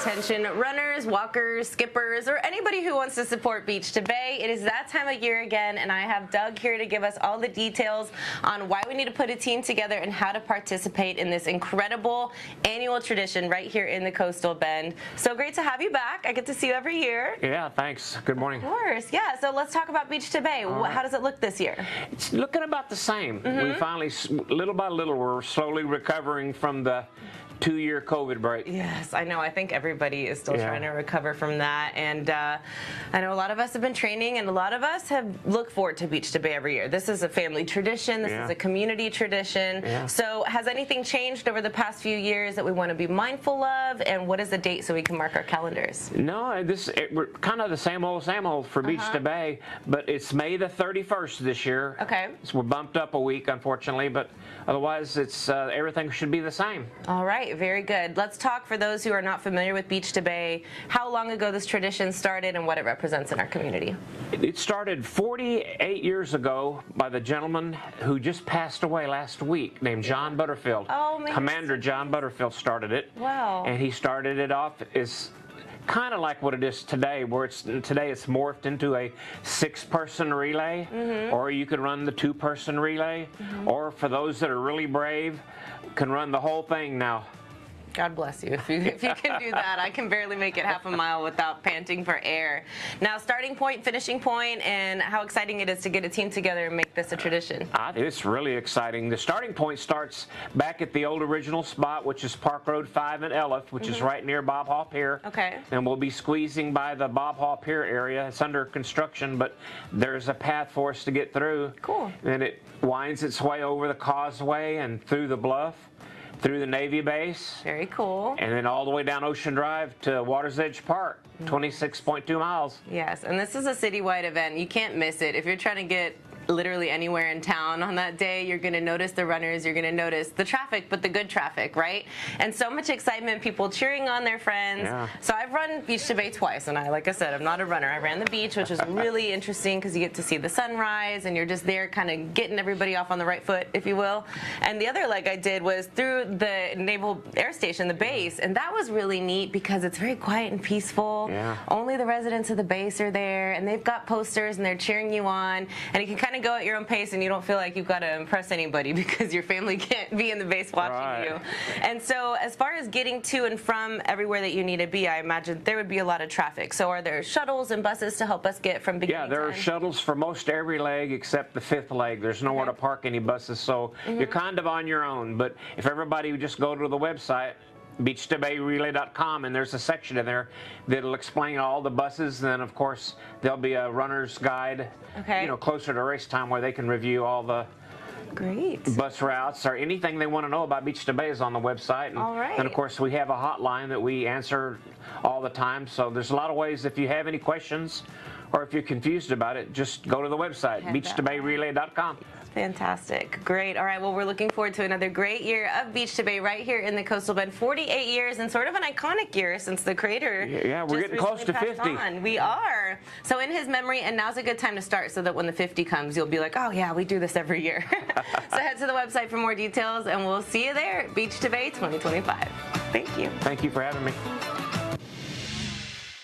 attention runners, walkers, skippers, or anybody who wants to support Beach to Bay. It is that time of year again, and I have Doug here to give us all the details on why we need to put a team together and how to participate in this incredible annual tradition right here in the Coastal Bend. So great to have you back. I get to see you every year. Yeah, thanks. Good morning. Of course, yeah. So let's talk about Beach to Bay. How does it look this year? It's looking about the same. We finally, little by little, we're slowly recovering from the 2-year COVID break. Yes, I know. I think everybody is still trying to recover from that. And I know a lot of us have been training, and a lot of us have looked forward to Beach to Bay every year. This is a family tradition. This is a community tradition. So has anything changed over the past few years that we want to be mindful of? And what is the date so we can mark our calendars? No, we're kind of the same old for Beach to Bay, but it's May the 31st this year. Okay. So we're bumped up a week, unfortunately, but otherwise it's everything should be the same. All right. Very good. Let's talk, for those who are not familiar with Beach to Bay, how long ago this tradition started and what it represents in our community. It started 48 years ago by the gentleman who just passed away last week named John Butterfield. Oh, man. Commander John Butterfield started it. Wow. And he started it off as kind of like what it is today, where today it's morphed into a 6-person relay, or you can run the 2-person relay, or for those that are really brave, can run the whole thing now. God bless you. If you can do that, I can barely make it half a mile without panting for air. Now, starting point, finishing point, and how exciting it is to get a team together and make this a tradition. It's really exciting. The starting point starts back at the old original spot, which is Park Road 5 in Elif, which is right near Bob Hall Pier. Okay. And we'll be squeezing by the Bob Hall Pier area. It's under construction, but there's a path for us to get through. Cool. And it winds its way over the causeway and through the bluff, through the Navy base. Very cool. And then all the way down Ocean Drive to Waters Edge Park, 26.2 miles. Yes, and this is a citywide event. You can't miss it. If you're trying to get literally anywhere in town on that day, you're going to notice the runners, you're going to notice the traffic, but the good traffic, right? And so much excitement, people cheering on their friends. Yeah. So I've run Beach to Bay twice, and like I said, I'm not a runner. I ran the beach, which was really interesting because you get to see the sunrise, and you're just there kind of getting everybody off on the right foot, if you will. And the other leg I did was through the Naval Air Station, the base, and that was really neat because it's very quiet and peaceful. Yeah. Only the residents of the base are there, and they've got posters, and they're cheering you on, and you can kind of go at your own pace, and you don't feel like you've got to impress anybody because your family can't be in the base watching you. And so as far as getting to and from everywhere that you need to be, I imagine there would be a lot of traffic. So are there shuttles and buses to help us get from beginning to end? Yeah, there are shuttles for most every leg except the 5th leg. There's nowhere to park any buses, so you're kind of on your own. But if everybody would just go to the website, beach2bayrelay.com, and there's a section in there that'll explain all the buses. And then, of course, there'll be a runner's guide, closer to race time, where they can review all the bus routes or anything they want to know about Beach to Bay is on the website. And, and of course, we have a hotline that we answer all the time. So there's a lot of ways. If you have any questions or if you're confused about it, just go to the website, beach2bayrelay.com. Fantastic. Great. All right. Well, we're looking forward to another great year of Beach to Bay right here in the Coastal Bend. 48 years, and sort of an iconic year since the creator. Yeah, we're getting close to 50. We are. So in his memory, and now's a good time to start so that when the 50 comes, you'll be like, oh, yeah, we do this every year. So head to the website for more details, and we'll see you there at Beach to Bay 2025. Thank you. Thank you for having me.